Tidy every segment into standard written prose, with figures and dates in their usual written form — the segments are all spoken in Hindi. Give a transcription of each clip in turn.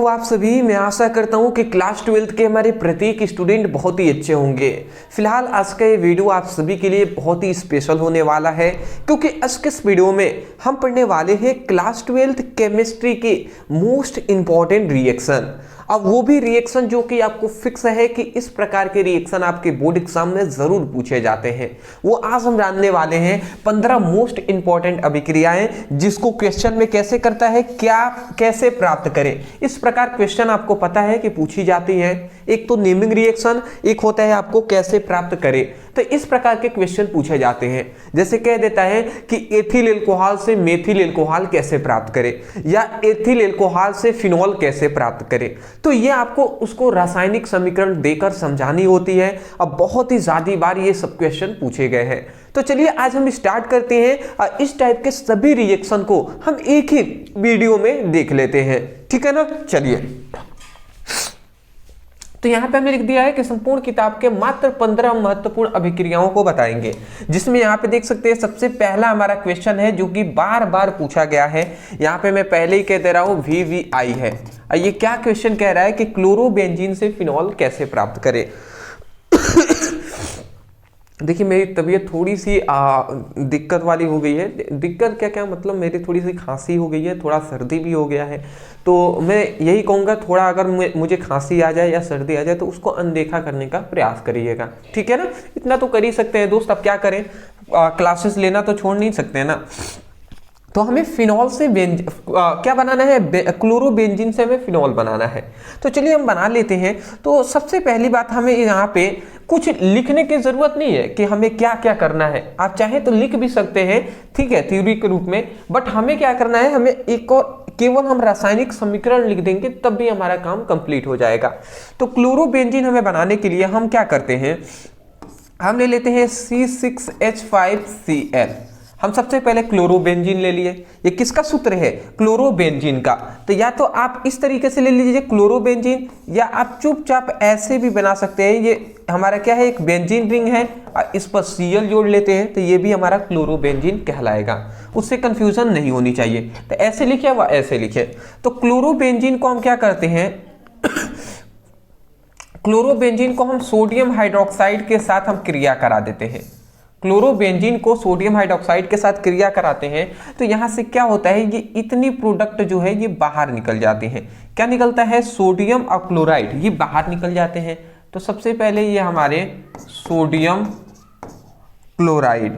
हो आप सभी। मैं आशा करता हूं कि क्लास 12th के हमारे प्रत्येक स्टूडेंट बहुत ही अच्छे होंगे। फिलहाल आज का ये वीडियो आप सभी के लिए बहुत ही स्पेशल होने वाला है, क्योंकि आज के इस वीडियो में हम पढ़ने वाले हैं क्लास 12th केमिस्ट्री के मोस्ट इंपॉर्टेंट रिएक्शन। अब वो भी रिएक्शन जो कि आपको फिक्स है कि इस प्रकार के रिएक्शन आपके बोर्ड एग्जाम में जरूर पूछे जाते हैं। वो आज हम जानने वाले हैं 15 मोस्ट इंपॉर्टेंट अभिक्रियाएं, जिसको क्वेश्चन में कैसे करता है, क्या कैसे प्राप्त करें। इस प्रकार क्वेश्चन आपको पता है कि पूछी जाती है। एक तो नेमिंग रिएक्शन, एक होता है आपको कैसे प्राप्त करें। तो इस प्रकार के क्वेश्चन पूछे जाते हैं। जैसे कह देता है कि एथिल एल्कोहल से मेथिल एल्कोहल कैसे प्राप्त करें, या एथिल एल्कोहल से फिनॉल कैसे प्राप्त करें। तो ये आपको उसको रासायनिक समीकरण देकर समझानी होती है। अब बहुत ही ज्यादा बार ये सब क्वेश्चन पूछे गए हैं। तो चलिए आज हम स्टार्ट करते हैं। इस टाइप के सभी रिएक्शन को हम एक ही वीडियो में देख लेते हैं, ठीक है ना। चलिए, तो यहां पे हमने लिख दिया है कि संपूर्ण किताब के मात्र 15 महत्वपूर्ण अभिक्रियाओं को बताएंगे, जिसमें यहां पे देख सकते हैं सबसे पहला हमारा क्वेश्चन है जो कि बार बार पूछा गया है। यहां पे मैं पहले ही कह दे रहा हूं VVI है। ये क्या क्वेश्चन कह रहा है कि क्लोरोबेंजीन से फिनॉल कैसे प्राप्त करें। देखिए, मेरी तबीयत थोड़ी सी दिक्कत वाली हो गई है। दिक्कत क्या मतलब, मेरी थोड़ी सी खांसी हो गई है, थोड़ा सर्दी भी हो गया है। तो मैं यही कहूँगा, थोड़ा अगर मुझे खांसी आ जाए या सर्दी आ जाए तो उसको अनदेखा करने का प्रयास करिएगा, ठीक है ना। इतना तो कर ही सकते हैं दोस्त। अब क्या करें, क्लासेस लेना तो छोड़ नहीं सकते हैं ना। तो हमें फिनॉल से क्या बनाना है, क्लोरोबेंजीन से हमें फिनॉल बनाना है। तो चलिए हम बना लेते हैं। तो सबसे पहली बात, हमें यहाँ पे कुछ लिखने की जरूरत नहीं है कि हमें क्या क्या करना है। आप चाहे तो लिख भी सकते हैं, ठीक है, थ्योरी के रूप में। बट हमें क्या करना है, हमें एक और केवल हम रासायनिक समीकरण लिख देंगे तब भी हमारा काम कंप्लीट हो जाएगा। तो क्लोरोबेंजीन हमें बनाने के लिए हम क्या करते हैं, हम ले लेते हैं C6H5Cl। हम सबसे पहले क्लोरोबेंजीन ले लिए। ये किसका सूत्र है, क्लोरोबेंजीन का। तो या तो आप इस तरीके से ले लीजिए क्लोरोबेंजीन, या आप चुपचाप ऐसे भी बना सकते हैं। ये हमारा क्या है, एक बेंजीन रिंग है, इस पर Cl जोड़ लेते हैं तो ये भी हमारा क्लोरोबेंजीन कहलाएगा। उससे कंफ्यूजन नहीं होनी चाहिए। तो ऐसे लिखे व ऐसे लिखे। तो क्लोरोबेंजीन को हम क्या करते हैं, क्लोरोबेंजीन को हम सोडियम हाइड्रोक्साइड के साथ हम क्रिया करा देते हैं। क्लोरोबेंजीन को सोडियम हाइड्रोक्साइड के साथ क्रिया कराते हैं तो यहां से क्या होता है, ये इतनी प्रोडक्ट जो है ये बाहर निकल जाते हैं। क्या निकलता है, सोडियम और क्लोराइड ये बाहर निकल जाते हैं। तो सबसे पहले ये हमारे sodium chloride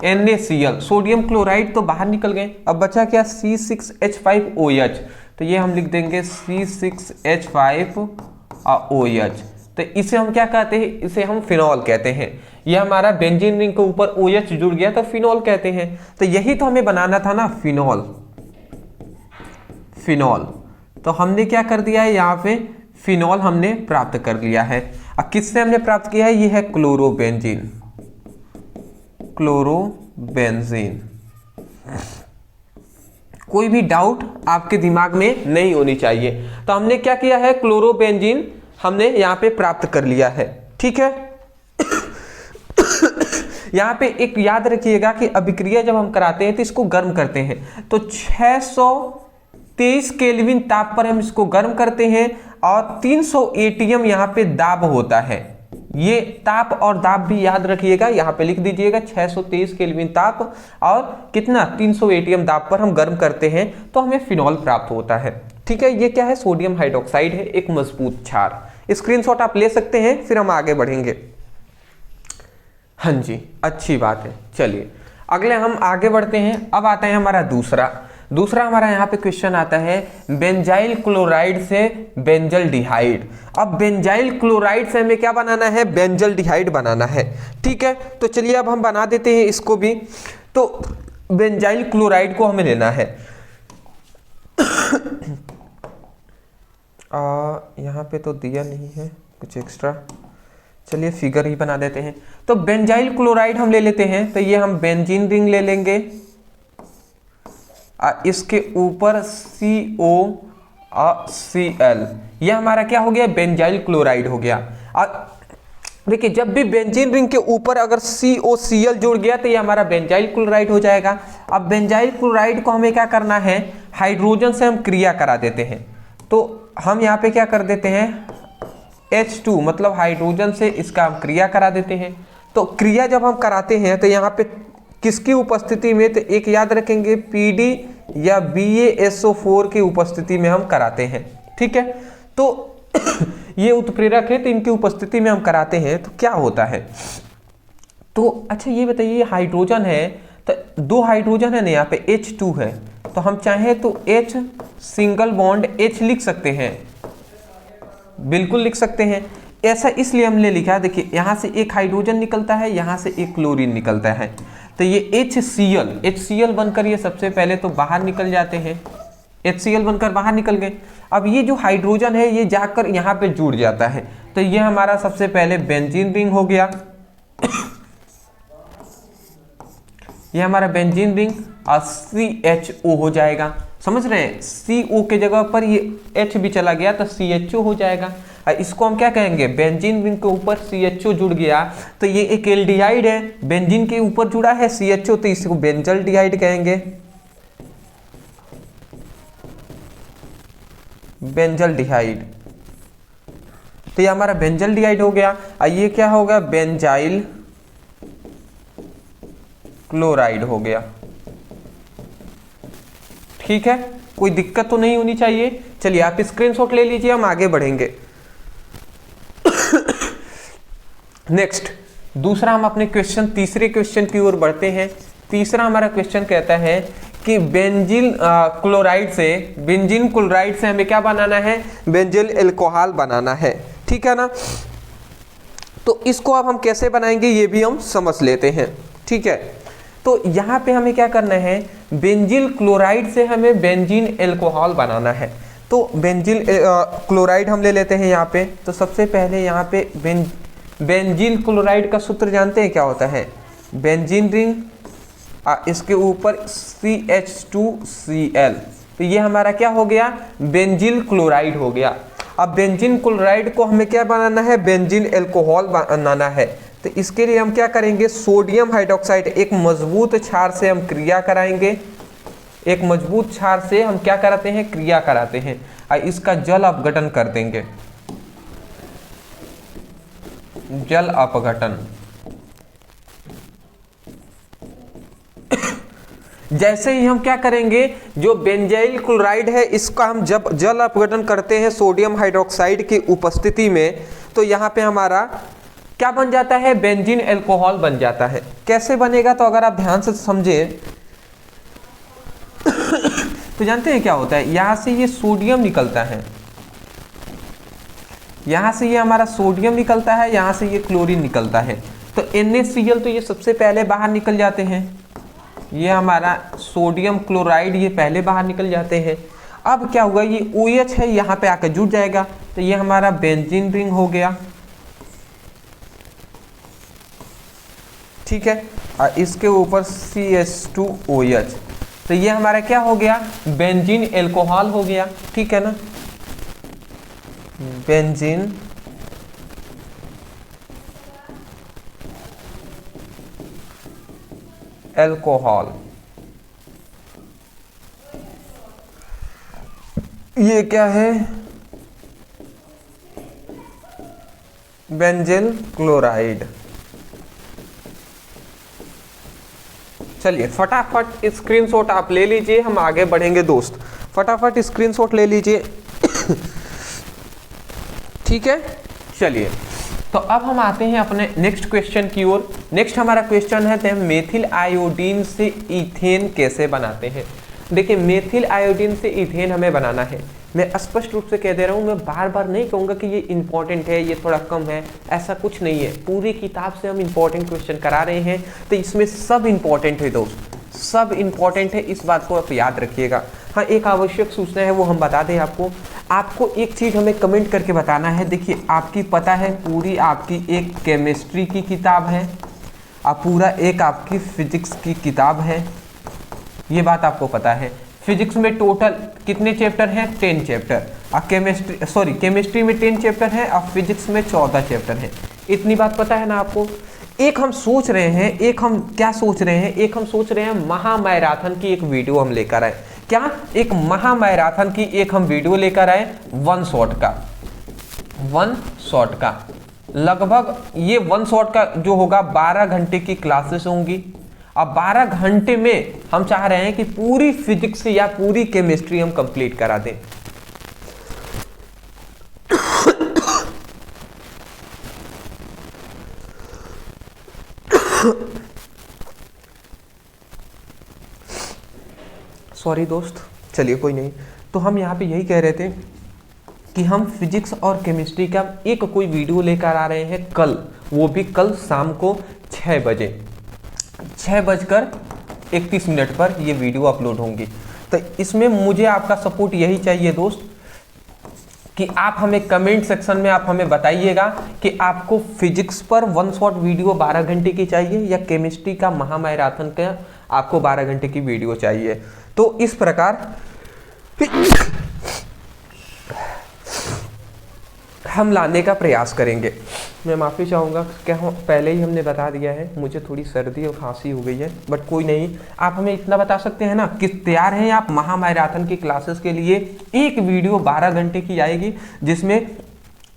NaCl, sodium chloride तो बाहर निकल गए। अब बचा क्या, C6H5OH। तो ये हम लिख देंगे C6H5OH। तो इसे हम क्या कहते हैं, इसे हम फिनॉल कहते हैं। ये हमारा बेंजीन रिंग के ऊपर OH जुड़ गया तो फिनॉल कहते हैं। तो यही तो हमें बनाना था ना, फिनॉल। तो हमने क्या कर दिया है, यहाँ पे फिनॉल हमने प्राप्त कर लिया है। अब किससे हमने प्राप्त किया है, ये है क्लोरोबेंजीन। कोई भी डाउट आपके दिमाग में नहीं होनी चाहिए। तो हमने क्या किया है, क्लोरोबेंजीन हमने यहाँ पे प्राप्त कर लिया है, ठीक है। यहाँ पे एक याद रखिएगा कि अभिक्रिया जब हम कराते हैं तो इसको गर्म करते हैं। तो 623 केल्विन ताप पर हम इसको गर्म करते हैं और 300 ATM यहाँ पे दाब होता है। ये ताप और दाब भी याद रखिएगा, यहाँ पे लिख दीजिएगा 623 केल्विन ताप और कितना, 300 ATM दाब पर हम गर्म करते हैं तो हमें फिनॉल प्राप्त होता है, ठीक है। ये क्या है, सोडियम हाइड्रोक्साइड है, एक मजबूत क्षार। स्क्रीनशॉट आप ले सकते हैं, फिर हम आगे बढ़ेंगे। हाँ जी, अच्छी बात है। चलिए अगले हम आगे बढ़ते हैं। अब आता है हमारा दूसरा हमारा यहाँ पे क्वेश्चन आता है बेंजाइल क्लोराइड से बेंजल डिहाइड। अब बेंजाइल क्लोराइड से हमें क्या बनाना है, बेंजल डिहाइड बनाना है, ठीक है। तो चलिए अब हम बना देते हैं इसको भी। तो बेंजाइल क्लोराइड को हमें लेना है। यहाँ पे तो दिया नहीं है कुछ एक्स्ट्रा, चलिए फिगर ही बना देते हैं। तो बेंजाइल क्लोराइड हम ले लेते हैं। तो ये हम बेंजीन रिंग ले लेंगे, इसके ऊपर COCl, यह हमारा क्या हो गया, बेंजाइल क्लोराइड हो गया। देखिए, जब भी बेंजीन रिंग के ऊपर अगर COCl जुड़ गया तो ये हमारा बेंजाइल क्लोराइड हो जाएगा। अब बेंजाइल क्लोराइड को हमें क्या करना है, हाइड्रोजन से हम क्रिया करा देते हैं। तो हम यहाँ पे क्या कर देते हैं, H2 मतलब हाइड्रोजन से इसका हम क्रिया करा देते हैं। तो क्रिया जब हम कराते हैं तो यहाँ पे किसकी उपस्थिति में, तो एक याद रखेंगे PD या BaSO4 की उपस्थिति में हम कराते हैं। ठीक है, तो ये उत्प्रेरक है तो इनकी उपस्थिति में हम कराते हैं तो क्या होता है। तो अच्छा ये बताइए, हाइड्रोजन है तो 2 हाइड्रोजन है ना, यहाँ पे H2 है, तो हम चाहें तो H सिंगल बॉन्ड H लिख सकते हैं, बिल्कुल लिख सकते हैं। ऐसा इसलिए हमने लिखा, देखिए यहाँ से एक हाइड्रोजन निकलता है, यहाँ से एक क्लोरीन निकलता है, तो ये HCl बनकर ये सबसे पहले तो बाहर निकल जाते हैं, HCl बनकर बाहर निकल गए। अब ये जो हाइड्रोजन है ये जाकर यहाँ पे जुड़ जाता है, तो ये हमारा सबसे पहले बेंजीन रिंग हो गया, ये हमारा बेंजीन रिंग और CHO हो जाएगा। समझ रहे हैं, CO के जगह पर ये H भी चला गया तो CHO हो जाएगा। इसको हम क्या कहेंगे, बेंजीन रिंग के ऊपर CHO जुड़ गया तो ये एक एल्डिहाइड है, बेंजीन के ऊपर जुड़ा है CHO तो इसको बेंजल्डिहाइड कहेंगे, बेंजल्डिहाइड। तो ये हमारा बेंजल्डिहाइड हो गया। और ये क्या होगा, बेंजाइल क्लोराइड हो गया। ठीक है, कोई दिक्कत तो नहीं होनी चाहिए। चलिए आप स्क्रीनशॉट ले लीजिए, हम आगे बढ़ेंगे। नेक्स्ट दूसरा हम अपने तीसरे क्वेश्चन की ओर बढ़ते हैं। तीसरा हमारा क्वेश्चन कहता है कि बेंजीन क्लोराइड से हमें क्या बनाना है, बेंजिल अल्कोहल बनाना है। ठीक है ना, तो इसको अब हम कैसे बनाएंगे ये भी हम समझ लेते हैं। ठीक है, तो यहाँ पे हमें क्या करना है, बेंजिल क्लोराइड से हमें बेंजीन अल्कोहल बनाना है। तो बेंजिल क्लोराइड हम ले लेते हैं यहाँ पे। तो सबसे पहले यहाँ पे बेंजीन क्लोराइड का सूत्र जानते हैं क्या होता है, बेंजीन रिंग इसके ऊपर CH2Cl, तो ये हमारा क्या हो गया, बेंजिल क्लोराइड हो गया। अब बेंजीन क्लोराइड को हमें क्या बनाना है, बेंजीन अल्कोहल बनाना है। तो इसके लिए हम क्या करेंगे, सोडियम हाइड्रोक्साइड एक मजबूत क्षार से हम क्रिया कराएंगे, एक मजबूत क्षार से हम क्या कराते हैं, क्रिया कराते हैं और इसका जल अपघटन कर देंगे, जल अपघटन। जैसे ही हम क्या करेंगे, जो बेंजाइल क्लोराइड है इसका हम जब जल अपघटन करते हैं सोडियम हाइड्रोक्साइड की उपस्थिति में, तो यहाँ पे हमारा क्या बन जाता है, बेंजीन अल्कोहल बन जाता है। कैसे बनेगा, तो अगर आप ध्यान से समझे तो जानते हैं क्या होता है, यहाँ से ये सोडियम निकलता है, यहाँ से ये हमारा सोडियम निकलता है, यहाँ से ये क्लोरीन निकलता है। तो NaCl तो ये सबसे पहले बाहर निकल जाते हैं, ये हमारा सोडियम क्लोराइड ये पहले बाहर निकल जाते हैं। अब क्या होगा, ये OH है यहाँ पे आकर जुड़ जाएगा, तो ये हमारा बेंजीन रिंग हो गया। ठीक है, और इसके ऊपर CH2OH, तो ये हमारा क्या हो गया, बेंजीन अल्कोहल हो गया। ठीक है ना, बेंजीन अल्कोहल। ये क्या है, बेंजिल क्लोराइड। चलिए फटाफट स्क्रीनशॉट आप ले लीजिए, हम आगे बढ़ेंगे दोस्त, फटाफट स्क्रीनशॉट ले लीजिए। ठीक है, चलिए तो अब हम आते हैं अपने नेक्स्ट क्वेश्चन की ओर। नेक्स्ट हमारा क्वेश्चन है मेथिल आयोडीन से इथेन कैसे बनाते हैं। देखिए मेथिल आयोडीन से इथेन हमें बनाना है। मैं स्पष्ट रूप से कह दे रहा हूँ, मैं बार बार नहीं कहूँगा कि ये इंपॉर्टेंट है, ये थोड़ा कम है, ऐसा कुछ नहीं है। पूरी किताब से हम इंपॉर्टेंट क्वेश्चन करा रहे हैं, तो इसमें सब इंपॉर्टेंट है दोस्त, सब इंपॉर्टेंट है, इस बात को आप याद रखिएगा। हाँ, एक आवश्यक सूचना है वो हम बता दें आपको एक चीज़ हमें कमेंट करके बताना है। देखिए आपकी पता है पूरी आपकी एक केमिस्ट्री की किताब है और पूरा एक आपकी फिजिक्स की किताब है, ये बात आपको पता है। फिजिक्स में टोटल कितने चैप्टर हैं, 10 चैप्टर, और केमिस्ट्री में 10 चैप्टर है और फिजिक्स में 14 चैप्टर है। इतनी बात पता है ना आपको। एक हम सोच रहे हैं, एक हम सोच रहे हैं महामैराथन की एक वीडियो हम लेकर आए। क्या, एक महामैराथन की एक हम वीडियो लेकर आए, वन शॉट का लगभग ये वन शॉट का जो होगा 12 घंटे की क्लासेस होंगी। अब 12 घंटे में हम चाह रहे हैं कि पूरी फिजिक्स या पूरी केमिस्ट्री हम कंप्लीट करा दें। सॉरी दोस्त, चलिए कोई नहीं। तो हम यहाँ पे यही कह रहे थे कि हम फिजिक्स और केमिस्ट्री का एक कोई वीडियो लेकर आ रहे हैं कल, वो भी कल शाम को 6 बजे 6:31 पर ये वीडियो अपलोड होंगी। तो इसमें मुझे आपका सपोर्ट यही चाहिए दोस्त कि आप हमें कमेंट सेक्शन में आप हमें बताइएगा कि आपको फिजिक्स पर वन शॉट वीडियो 12 घंटे की चाहिए या केमिस्ट्री का महामैराथन का आपको 12 घंटे की वीडियो चाहिए। तो इस प्रकार हम लाने का प्रयास करेंगे। मैं माफ़ी चाहूँगा, क्या पहले ही हमने बता दिया है, मुझे थोड़ी सर्दी और खांसी हो गई है, बट कोई नहीं। आप हमें इतना बता सकते हैं ना कि तैयार हैं आप महामैराथन की क्लासेस के लिए। एक वीडियो 12 घंटे की आएगी जिसमें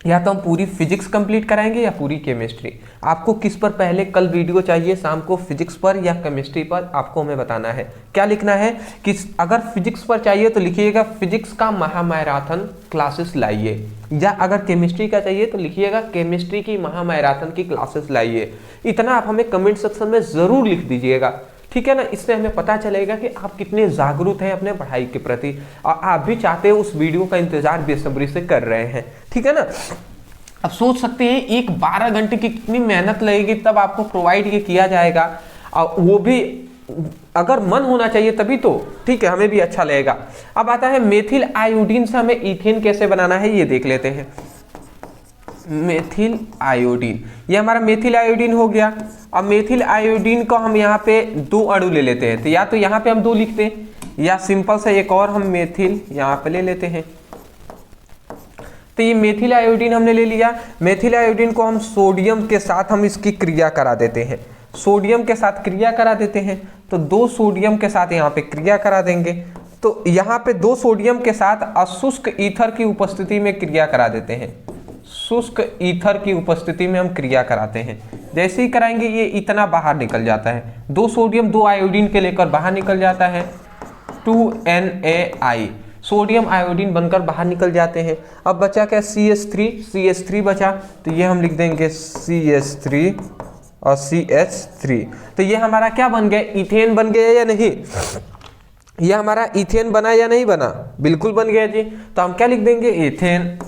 या तो हम पूरी फिजिक्स कंप्लीट कराएंगे या पूरी केमिस्ट्री। आपको किस पर पहले कल वीडियो चाहिए, शाम को फिजिक्स पर या केमिस्ट्री पर, आपको हमें बताना है। क्या लिखना है कि अगर फिजिक्स पर चाहिए तो लिखिएगा फिजिक्स का महामैराथन क्लासेस लाइए, या अगर केमिस्ट्री का चाहिए तो लिखिएगा केमिस्ट्री की महामैराथन की क्लासेस लाइए। इतना आप हमें कमेंट सेक्शन में ज़रूर लिख दीजिएगा, ठीक है ना। इससे हमें पता चलेगा कि आप कितने जागरूक हैं अपने पढ़ाई के प्रति और आप भी चाहते हो उस वीडियो का इंतजार बेसब्री से कर रहे हैं, ठीक है ना। अब सोच सकते हैं एक 12 घंटे की कितनी मेहनत लगेगी तब आपको प्रोवाइड ये किया जाएगा, और वो भी अगर मन होना चाहिए तभी तो, ठीक है, हमें भी अच्छा लगेगा। अब आता है मेथिल आयोडीन से हमें इथेन कैसे बनाना है, ये देख लेते हैं। मेथिल आयोडीन, ये हमारा मेथिल आयोडीन हो गया। अब मेथिल आयोडीन को हम यहाँ पे 2 अणु ले लेते हैं, तो या तो यहाँ पे हम 2 लिखते हैं या सिंपल से एक और हम मेथिल यहाँ पे ले लेते हैं। तो ये मेथिल आयोडीन हमने ले लिया। मेथिल आयोडीन को हम सोडियम के साथ हम इसकी क्रिया करा देते हैं, सोडियम के साथ क्रिया करा देते हैं। तो 2 सोडियम के साथ यहाँ पे क्रिया करा देंगे। तो यहाँ पे 2 सोडियम के साथ अशुष्क ईथर की उपस्थिति में क्रिया करा देते हैं, शुष्क ईथर की उपस्थिति में हम क्रिया कराते हैं। जैसे ही कराएंगे ये इतना बाहर निकल जाता है, 2 सोडियम 2 आयोडीन के लेकर बाहर निकल जाता है, 2NaI सोडियम आयोडीन बनकर बाहर निकल जाते हैं। अब बचा क्या, CH3 बचा, तो ये हम लिख देंगे CH3 और CH3। तो ये हमारा क्या बन गया, इथेन बन गया या नहीं, ये हमारा इथेन बना या नहीं बना, बिल्कुल बन गया जी। तो हम क्या लिख देंगे, एथेन।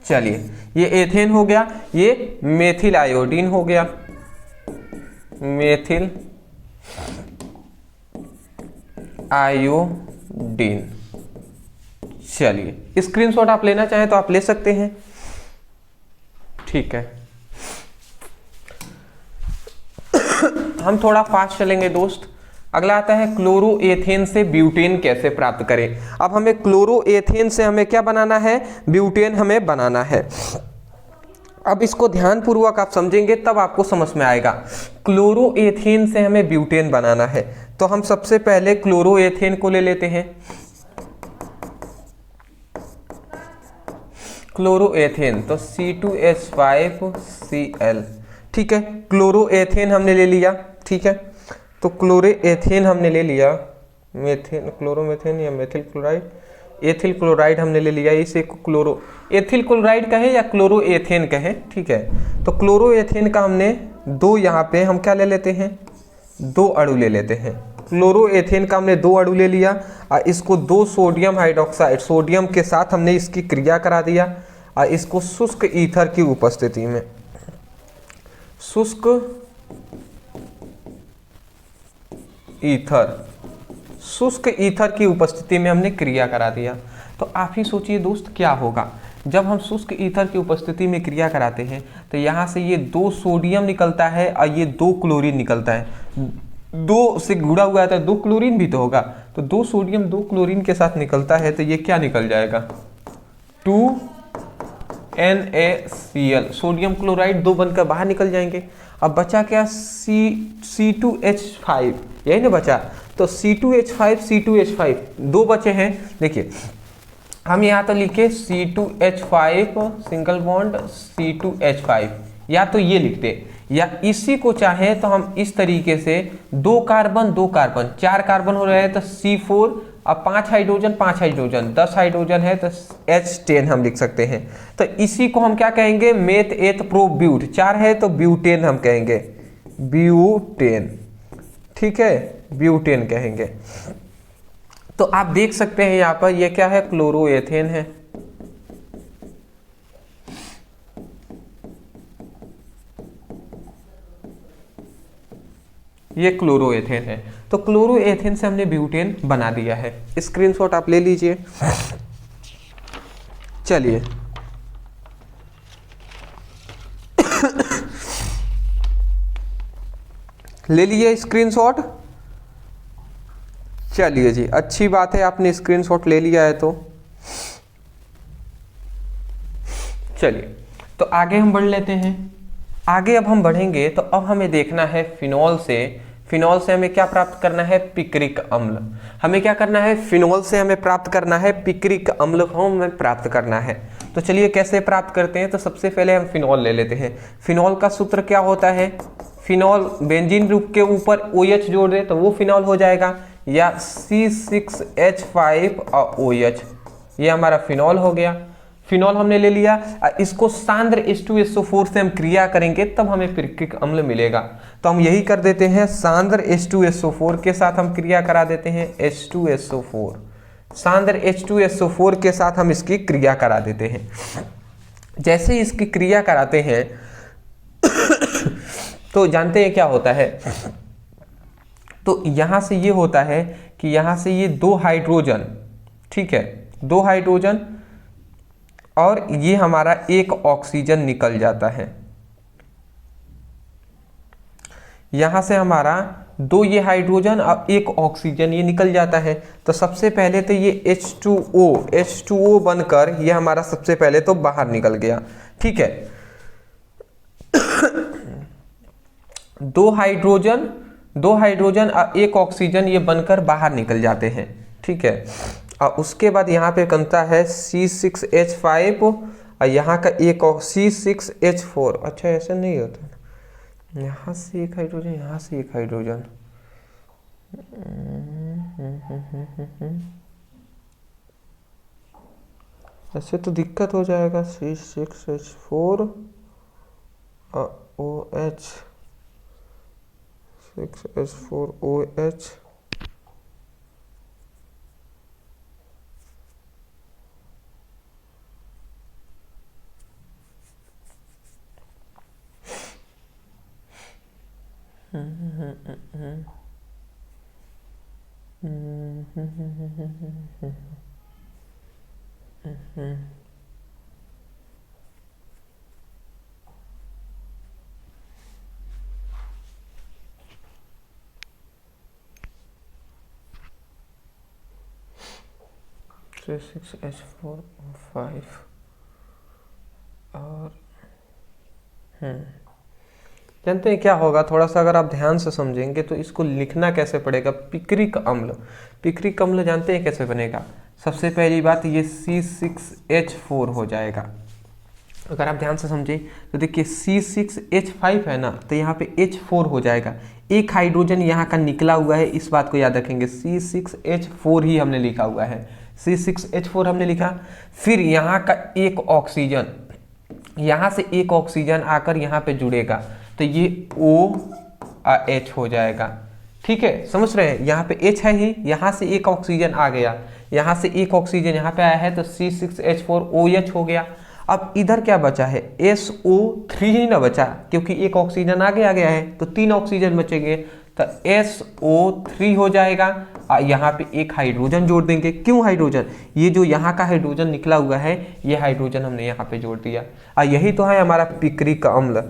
चलिए ये एथेन हो गया, ये मेथिल आयोडीन हो गया, मेथिल आयोडीन। चलिए स्क्रीनशॉट आप लेना चाहें तो आप ले सकते हैं, ठीक है। हम थोड़ा फास्ट चलेंगे दोस्त। अगला आता है क्लोरोएथेन से ब्यूटेन कैसे प्राप्त करें। अब हमें क्लोरोएथेन से हमें क्या बनाना है, ब्यूटेन हमें बनाना है। अब इसको ध्यानपूर्वक आप समझेंगे तब आपको समझ में आएगा। क्लोरोएथेन से हमें ब्यूटेन बनाना है, तो हम सबसे पहले क्लोरोएथेन को ले लेते हैं। क्लोरोएथेन तो C2H5Cl, ठीक है। क्लोरोएथेन हमने ले लिया, ठीक है। तो क्लोरोएथेन हमने ले लिया, मेथेन क्लोरोमेथेन या मेथिल क्लोराइड, एथिल क्लोराइड हमने ले लिया। इसे क्लोरो एथिल क्लोराइड कहें या क्लोरोएथेन कहें, ठीक है। तो क्लोरोएथेन का हमने 2 यहाँ पे हम क्या ले लेते हैं, 2 अणु ले लेते हैं। क्लोरोएथेन का हमने 2 अणु ले लिया और इसको 2 सोडियम हाइड्रोक्साइड सोडियम के साथ हमने इसकी क्रिया करा दिया और इसको शुष्क ईथर की उपस्थिति में, शुष्क ईथर की उपस्थिति में हमने क्रिया करा दिया। तो आप ही सोचिए दोस्त क्या होगा जब हम शुष्क ईथर की उपस्थिति में क्रिया कराते हैं। तो यहाँ से ये 2 सोडियम निकलता है और ये 2 क्लोरीन निकलता है, 2 से जुड़ा हुआ है तो 2 क्लोरीन भी तो होगा। तो 2 सोडियम 2 क्लोरीन के साथ निकलता है, तो ये क्या निकल जाएगा, 2NaCl, सोडियम क्लोराइड 2 बनकर बाहर निकल जाएंगे। अब बचा क्या, C2H5, यही ना बचा। तो C2H5 C2H5 दो बचे हैं। देखिए हम यहाँ तो लिखे C2H5 सिंगल बॉन्ड C2H5, या तो ये लिखते, या इसी को चाहे तो हम इस तरीके से दो कार्बन 4 कार्बन हो रहे हैं तो C4 और 5 हाइड्रोजन 10 हाइड्रोजन है तो H10 हम लिख सकते हैं। तो इसी को हम क्या कहेंगे, मेथ एथ प्रो ब्यूट, 4 है तो ब्यूटेन हम कहेंगे, ब्यूटेन, ठीक है, ब्यूटेन कहेंगे। तो आप देख सकते हैं यहाँ पर ये क्या है, क्लोरोएथेन है। ये क्लोरोएथेन है, तो क्लोरोएथेन से हमने ब्यूटेन बना दिया है। स्क्रीनशॉट आप ले लीजिए। चलिए ले लिए स्क्रीनशॉट। चलिए जी, अच्छी बात है, आपने स्क्रीनशॉट ले लिया है। तो चलिए तो आगे हम बढ़ लेते हैं। आगे अब हम बढ़ेंगे तो अब हमें देखना है फिनॉल से हमें क्या प्राप्त करना है, पिक्रिक अम्ल। हमें क्या करना है, फिनॉल से हमें प्राप्त करना है पिक्रिक अम्ल को हमें प्राप्त करना है। तो चलिए कैसे प्राप्त करते हैं। तो सबसे पहले हम फिनॉल ले लेते हैं। फिनॉल का सूत्र क्या होता है, फिनॉल बेंजीन ग्रुप के ऊपर OH जोड़ दे तो वो फिनॉल हो जाएगा, या C6H5 और OH, ये हमारा फिनॉल हो गया। फिनॉल हमने ले लिया, इसको सांद्र H2SO4 से हम क्रिया करेंगे तब हमें पिक्रिक अम्ल मिलेगा। तो हम यही कर देते हैं, सांद्र H2SO4 के साथ हम क्रिया करा देते हैं, H2SO4, सांद्र H2SO4 के साथ हम इसकी क्रिया करा देते हैं। जैसे ही इसकी क्रिया कराते हैं तो जानते हैं क्या होता है, तो यहां से ये होता है कि यहां से ये 2 हाइड्रोजन, ठीक है, 2 हाइड्रोजन और ये हमारा 1 ऑक्सीजन निकल जाता है। यहां से हमारा 2 ये हाइड्रोजन और 1 ऑक्सीजन ये निकल जाता है। तो सबसे पहले तो ये H2O बनकर ये हमारा सबसे पहले तो बाहर निकल गया, ठीक है। 2 हाइड्रोजन और 1 ऑक्सीजन ये बनकर बाहर निकल जाते हैं, ठीक है। और उसके बाद यहाँ पे बनता है C6H5 और यहाँ का एक C6H4। अच्छा ऐसा नहीं होता, यहाँ से 1 हाइड्रोजन, यहाँ से 1 हाइड्रोजन, ऐसे तो दिक्कत हो जाएगा। C6H4 OH, 6H4OH, C6H4O5 और जानते हैं क्या होगा, थोड़ा सा अगर आप ध्यान से समझेंगे तो इसको लिखना कैसे पड़ेगा, पिक्रिक अम्ल। पिक्रिक अम्ल जानते हैं कैसे बनेगा। सबसे पहली बात ये C6H4 हो जाएगा। अगर आप ध्यान से समझें तो देखिए C6H5 है ना, तो यहाँ पे H4 हो जाएगा। 1 हाइड्रोजन यहाँ का निकला हुआ है, इस बात को याद रखेंगे। C6H4 ही हमने लिखा हुआ है, C6H4 हमने लिखा। फिर यहाँ का 1 ऑक्सीजन, यहाँ से 1 ऑक्सीजन आकर यहाँ पे जुड़ेगा तो ये OH हो जाएगा, ठीक है, समझ रहे हैं। यहाँ पे H है ही, यहाँ से 1 ऑक्सीजन आ गया, यहाँ से 1 ऑक्सीजन यहाँ पे आया है तो C6H4OH हो गया। अब इधर क्या बचा है, SO3 ही ना बचा, क्योंकि 1 ऑक्सीजन आगे आ गया है तो 3 ऑक्सीजन बचेंगे तो SO3 हो जाएगा। यहाँ पे 1 हाइड्रोजन जोड़ देंगे। क्यों हाइड्रोजन, ये जो यहाँ का हाइड्रोजन निकला हुआ है ये हाइड्रोजन हमने यहाँ पे जोड़ दिया। यही तो है हमारा पिक्रिक अम्ल।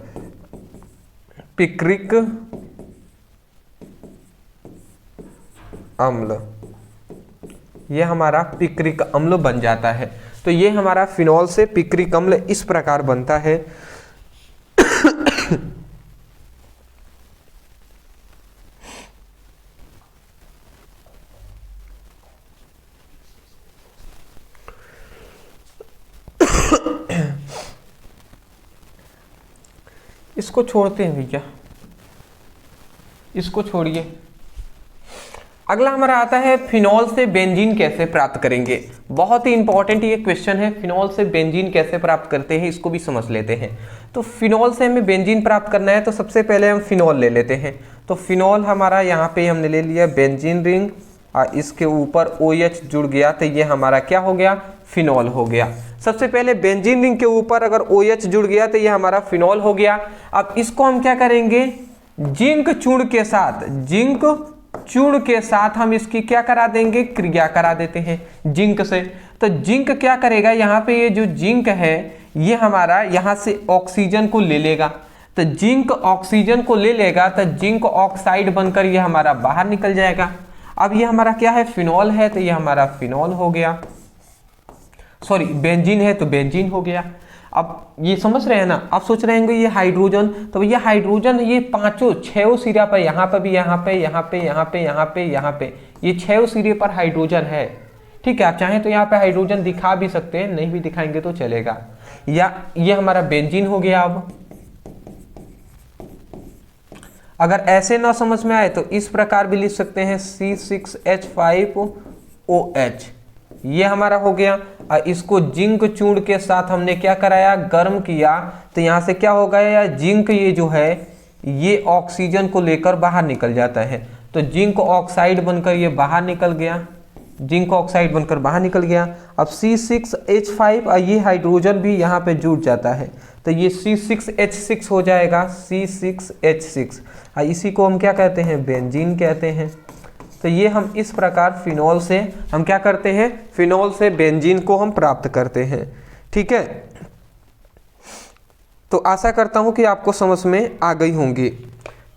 पिक्रिक अम्ल, ये हमारा पिक्रिक अम्ल बन जाता है। तो ये हमारा फिनॉल से पिक्रिक अम्ल इस प्रकार बनता है। इसको छोड़ते हैं भैया, इसको छोड़िए। अगला हमारा आता है फिनॉल से बेंजीन कैसे प्राप्त करेंगे। बहुत ही इंपॉर्टेंट ये क्वेश्चन है, फिनॉल से बेंजीन कैसे प्राप्त करते हैं इसको भी समझ लेते हैं। तो फिनॉल से हमें बेंजीन प्राप्त करना है तो सबसे पहले हम फिनॉल ले लेते हैं। तो फिनॉल हमारा यहाँ पे हमने ले लिया बेंजीन रिंग और इसके ऊपर OH जुड़ गया तो ये हमारा क्या हो गया, फिनॉल हो गया। सबसे पहले बेंजीन रिंग के ऊपर अगर OH जुड़ गया तो ये हमारा फिनॉल हो गया। अब इसको हम क्या करेंगे, जिंक चूर्ण के साथ, जिंक चूर्ण के साथ हम इसकी क्या करा देंगे, क्रिया करा देते हैं जिंक से। तो जिंक क्या करेगा, यहाँ पे ये जो जिंक है ये हमारा यहाँ से ऑक्सीजन को ले लेगा। तो जिंक ऑक्सीजन को ले लेगा तो जिंक ऑक्साइड बनकर ये हमारा बाहर निकल जाएगा। अब ये हमारा क्या है, फिनॉल है तो ये हमारा फिनॉल हो गया, सॉरी बेंजीन है तो बेंजीन हो गया। अब ये समझ रहे हैं ना, आप सोच रहे होंगे ये हाइड्रोजन, तो ये हाइड्रोजन ये पांचों छह सिरे पर, यहाँ पर भी, यहाँ पे, यहाँ पे, यहाँ पे, यहाँ पे, यहाँ पे, ये छह सिरे पर हाइड्रोजन है। ठीक है, आप चाहें तो यहाँ पे हाइड्रोजन दिखा भी सकते हैं, नहीं भी दिखाएंगे तो चलेगा। या ये हमारा बेंजीन हो गया। अब अगर ऐसे ना समझ में आए तो इस प्रकार भी लिख सकते हैं C6H5OH, ये हमारा हो गया। और इसको जिंक चूर्ण के साथ हमने क्या कराया, गर्म किया, तो यहाँ से क्या हो गया, जिंक ये जो है ये ऑक्सीजन को लेकर बाहर निकल जाता है। तो जिंक ऑक्साइड बनकर ये बाहर निकल गया, जिंक ऑक्साइड बनकर बाहर निकल गया। अब C6H5 और ये हाइड्रोजन भी यहाँ पे जुड़ जाता है तो ये C6H6 हो जाएगा, C6H6। और इसी को हम क्या कहते हैं, बेंजीन कहते हैं। तो ये हम इस प्रकार फिनॉल से हम क्या करते हैं, फिनॉल से बेंजीन को हम प्राप्त करते हैं। ठीक है, तो आशा करता हूं कि आपको समझ में आ गई होंगी।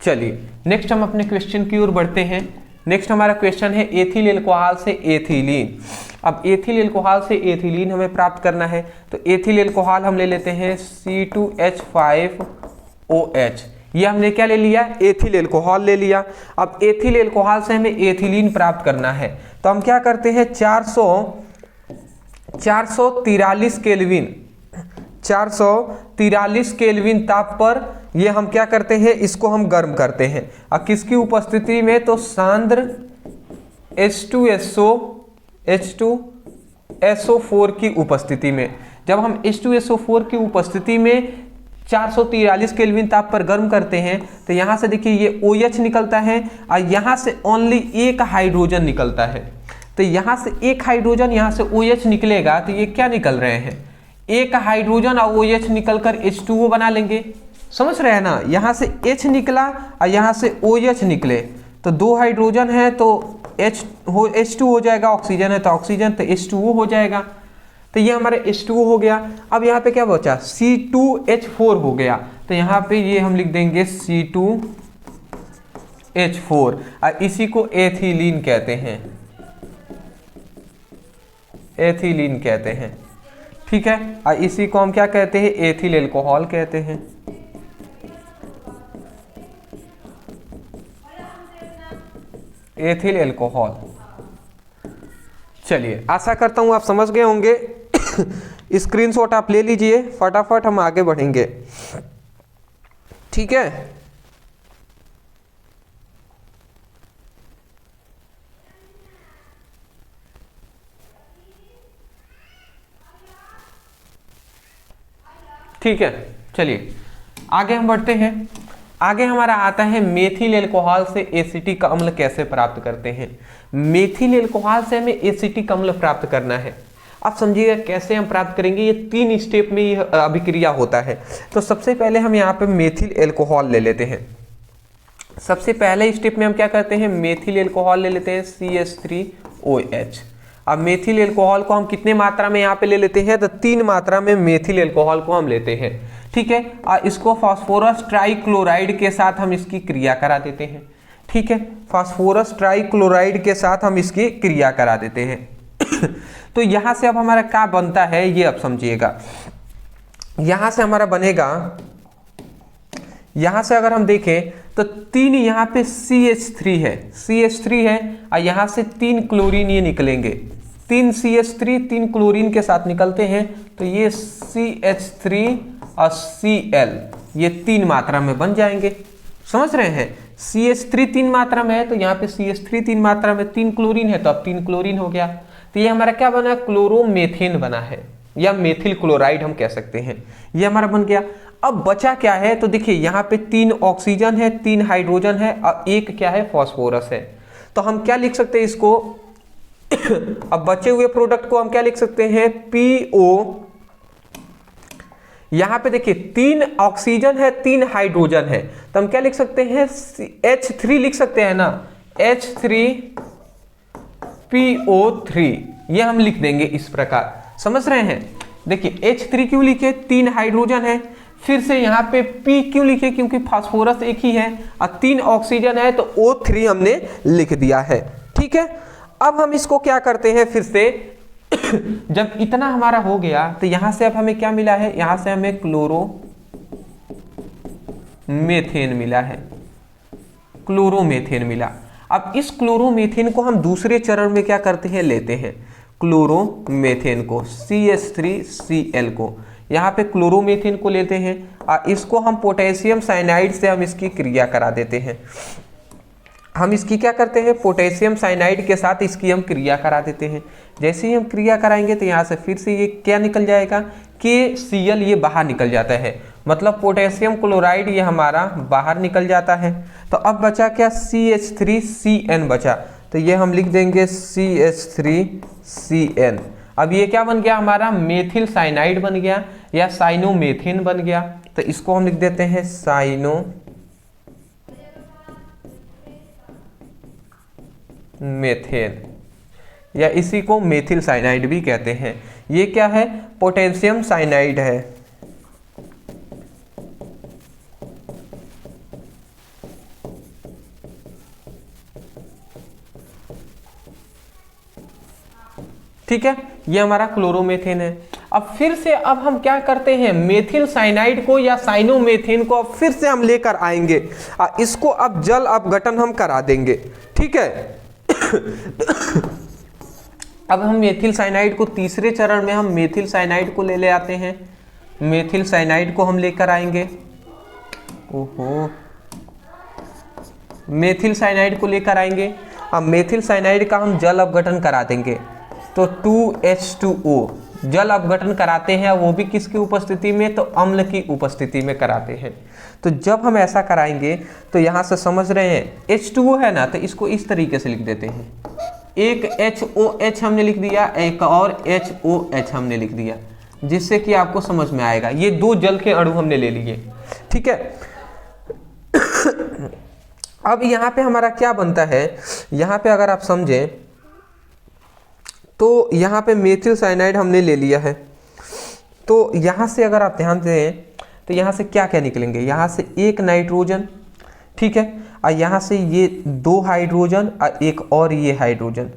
चलिए नेक्स्ट हम अपने क्वेश्चन की ओर बढ़ते हैं। नेक्स्ट हमारा क्वेश्चन है एथिल एल्कोहल से एथिलीन। अब एथिल एल्कोहल से एथिलीन हमें प्राप्त करना है तो एथिल एल्कोहल हम ले लेते हैं C2H5OH। ये हमने क्या ले लिया, एथिल एल्कोहल ले लिया। अब एथिल एल्कोहल से हमें एथिलीन प्राप्त करना है तो हम क्या करते हैं, 443 केल्विन, 443 केल्विन ताप पर ये हम क्या करते हैं, इसको हम गर्म करते हैं। अब किसकी उपस्थिति में, तो सांद्र H2SO4 की उपस्थिति में। जब हम H2SO4 की उपस्थिति में 443 केल्विन ताप पर गर्म करते हैं तो यहाँ से देखिए ये OH निकलता है और यहाँ से ओनली एक हाइड्रोजन निकलता है। तो यहाँ से एक हाइड्रोजन, यहाँ से OH निकलेगा तो ये क्या निकल रहे हैं, एक हाइड्रोजन और OH निकलकर H2O बना लेंगे। समझ रहे हैं ना, यहाँ से H निकला और यहाँ से OH निकले तो दो हाइड्रोजन है तो H2 हो जाएगा, ऑक्सीजन है तो ऑक्सीजन, तो H2O हो जाएगा। तो ये हमारे H2O हो गया। अब यहाँ पे क्या बचा, C2H4 हो गया तो यहाँ पे ये हम लिख देंगे C2H4 और इसी को एथिलीन कहते हैं, एथिलीन कहते हैं। ठीक है, और इसी को हम क्या कहते हैं, एथिल एल्कोहल कहते हैं। Ethyl alcohol. चलिए आशा करता हूं आप समझ गए होंगे। स्क्रीनशॉट आप ले लीजिए, फटाफट हम आगे बढ़ेंगे। ठीक है, ठीक है। चलिए आगे हम बढ़ते हैं। आगे हमारा आता है मेथिल एल्कोहल से एसिटिक अम्ल कैसे प्राप्त करते हैं। मेथिल एल्कोहल से हमें एसिटिक अम्ल प्राप्त करना है। आप समझिएगा कैसे हम प्राप्त करेंगे, ये 3 स्टेप में ये अभिक्रिया होता है। तो सबसे पहले हम यहाँ पे मेथिल एल्कोहल ले लेते हैं। सबसे पहले स्टेप में हम क्या करते हैं, मेथिल एल्कोहल ले लेते हैं CH3OH। अब मेथिल एल्कोहल को हम कितने मात्रा में यहाँ पे ले लेते हैं, तो 3 मात्रा में मेथिल एल्कोहल को हम लेते हैं। ठीक है, और इसको फास्फोरस ट्राइक्लोराइड के साथ हम इसकी क्रिया करा देते हैं। ठीक है, फास्फोरस ट्राइक्लोराइड के साथ हम इसकी क्रिया करा देते हैं। तो यहाँ से अब हमारा क्या बनता है ये अब समझिएगा। यहाँ से हमारा बनेगा, यहाँ से अगर हम देखें तो 3 यहाँ पे CH3 है, CH3 है और यहाँ से 3 क्लोरीन ये निकलेंगे। 3 CH3 3 क्लोरीन के साथ निकलते हैं तो ये CH3 और Cl ये 3 मात्रा में बन जाएंगे। समझ रहे हैं, CH3 3 मात्रा में है तो यहाँ पे CH3 3 मात्रा में, 3 क्लोरीन है तो अब 3 क्लोरीन हो गया। तो ये हमारा क्या बना, क्लोरोमेथेन बना है, या मेथिल क्लोराइड हम कह सकते हैं, ये हमारा बन गया। अब बचा क्या है, तो देखिए यहाँ पे 3 ऑक्सीजन है, 3 हाइड्रोजन है और 1 क्या है, फॉस्फोरस है। तो हम क्या लिख सकते हैं इसको अब बचे हुए प्रोडक्ट को हम क्या लिख सकते हैं, PO। यहां पे देखिए 3 ऑक्सीजन है, 3 हाइड्रोजन है, तो हम क्या लिख सकते हैं, H3 लिख सकते हैं ना, H3PO3, ये हम लिख देंगे इस प्रकार। समझ रहे हैं, देखिए H3 क्यों लिखे, 3 हाइड्रोजन है, फिर से यहाँ पे P क्यों लिखे, क्योंकि फास्फोरस एक ही है और 3 ऑक्सीजन है तो O3 हमने लिख दिया है। ठीक है, अब हम इसको क्या करते हैं, फिर से जब इतना हमारा हो गया तो यहां से अब हमें क्या मिला है, यहां से हमें क्लोरोमेथेन मिला है, क्लोरोमेथेन मिला। अब इस क्लोरोमेथेन को हम दूसरे चरण में क्या करते हैं, लेते हैं क्लोरोमेथेन को, CH3Cl को, यहाँ पे क्लोरोमेथेन को लेते हैं और इसको हम पोटेशियम साइनाइड से हम इसकी क्रिया करा देते हैं। हम इसकी क्या करते हैं, पोटेशियम साइनाइड के साथ इसकी हम क्रिया करा देते हैं। जैसे ही हम क्रिया कराएंगे तो यहाँ से फिर से ये क्या निकल जाएगा, KCl, ये बाहर निकल जाता है, मतलब पोटेशियम क्लोराइड ये हमारा बाहर निकल जाता है। तो अब बचा क्या, CH3CN बचा, तो ये हम लिख देंगे CH3CN। अब ये क्या बन गया हमारा, मेथिल साइनाइड बन गया या साइनोमेथेन बन गया। तो इसको हम लिख देते हैं साइनोमेथेन, या इसी को मेथिल साइनाइड भी कहते हैं। ये क्या है, पोटेशियम साइनाइड है। ठीक है, ये हमारा क्लोरोमेथेन है। अब फिर से अब हम क्या करते हैं, मेथिल साइनाइड को या साइनोमेथेन को अब फिर से हम लेकर आएंगे, इसको अब जल अपघटन हम करा देंगे। ठीक है अब हम मेथिल साइनाइड को तीसरे चरण में हम मेथिल साइनाइड को ले आते हैं, मेथिल साइनाइड को हम लेकर आएंगे, ओहो, मेथिल साइनाइड को लेकर आएंगे। अब मेथिल साइनाइड का हम जल अपघटन करा देंगे, तो 2H2O जल अपघटन कराते हैं, वो भी किसकी उपस्थिति में, तो अम्ल की उपस्थिति में कराते हैं। तो जब हम ऐसा कराएंगे तो यहाँ से समझ रहे हैं, H2O है ना, तो इसको इस तरीके से लिख देते हैं, एक HOH हमने लिख दिया, एक और HOH हमने लिख दिया, जिससे कि आपको समझ में आएगा। ये 2 जल के अणु हमने ले लिए। ठीक है अब यहाँ पे हमारा क्या बनता है, यहाँ पे अगर आप समझें तो यहाँ पे मेथिल साइनाइड हमने ले लिया है, तो यहाँ से अगर आप ध्यान दें तो यहाँ से क्या क्या निकलेंगे, यहाँ से 1 नाइट्रोजन, ठीक है, और यहाँ से ये 2 हाइड्रोजन और एक और ये हाइड्रोजन,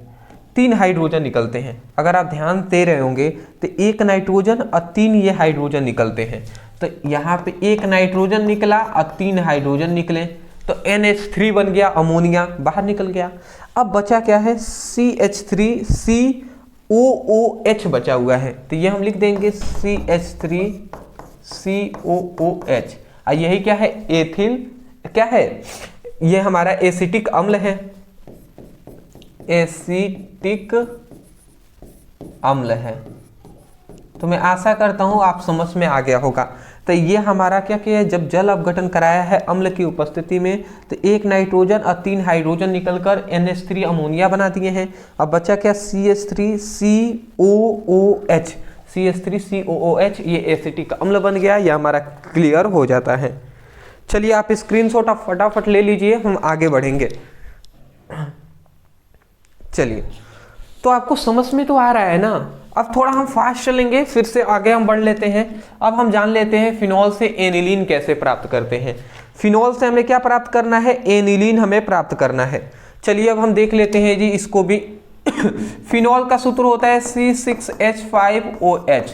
3 हाइड्रोजन निकलते हैं। अगर आप ध्यान दे रहे होंगे तो 1 नाइट्रोजन और 3 ये हाइड्रोजन निकलते हैं। तो यहाँ पे 1 नाइट्रोजन निकला और 3 हाइड्रोजन निकले, तो NH3 बन गया, अमोनिया बाहर निकल गया। अब बचा क्या है, CH3COOH बचा हुआ है, तो ये हम लिख देंगे CH3COOH। और यही क्या है, एथिल, क्या है, ये हमारा एसिटिक अम्ल है, एसिटिक अम्ल है। तो मैं आशा करता हूं आप समझ में आ गया होगा। तो ये हमारा क्या किया है, जब जल अपघटन कराया है अम्ल की उपस्थिति में, तो 1 नाइट्रोजन और 3 हाइड्रोजन निकलकर NH3 अमोनिया बना दिए हैं। अब बचा क्या, CH3COOH, CH3COOH ये एसिटिक अम्ल बन गया, ये हमारा क्लियर हो जाता है। चलिए आप स्क्रीनशॉट आप फटाफट ले लीजिए, हम आगे बढ़ेंगे। चलिए, तो आपको समझ में तो आ रहा है ना। अब थोड़ा हम फास्ट चलेंगे, फिर से आगे हम बढ़ लेते हैं। अब हम जान लेते हैं फिनॉल से एनिलीन कैसे प्राप्त करते हैं। फिनॉल से हमें क्या प्राप्त करना है, एनिलीन हमें प्राप्त करना है। चलिए अब हम देख लेते हैं जी इसको भी। फिनॉल का सूत्र होता है C6H5OH,